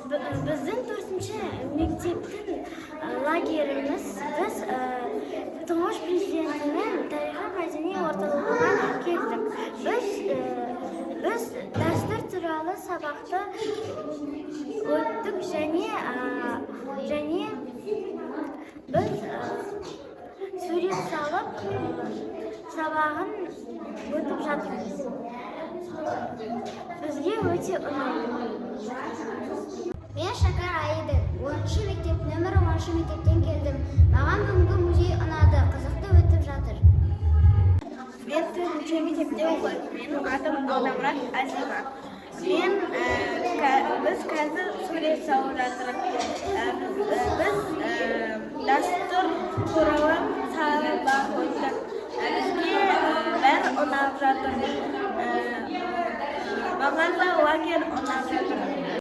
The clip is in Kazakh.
Біздің 4-ші мектептің лагеріміз біз тұңғыш президентінің тарихи мәдени орталығына келдік. Біз дәстүр туралы сабақты өттік және біз сурет салып сабағын өтіп жатырмыз. Бізге өте ұнайды. Мен Шәкір Айды, 10-ші мектеп, нөмір 10-ші мектептен келдім. Маған бүгінгі музей ұнады, қызықты өтіп жатыр. Мен 4-ші мектепте оқимын. Менің атым Алдамұрат Азима. Біз қазір сурет салып жатырмыз. Біз дәстүр туралы сабақ өттік. Бізге бәрі ұнап жатыр. Маған да лагерь ұнап жатыр.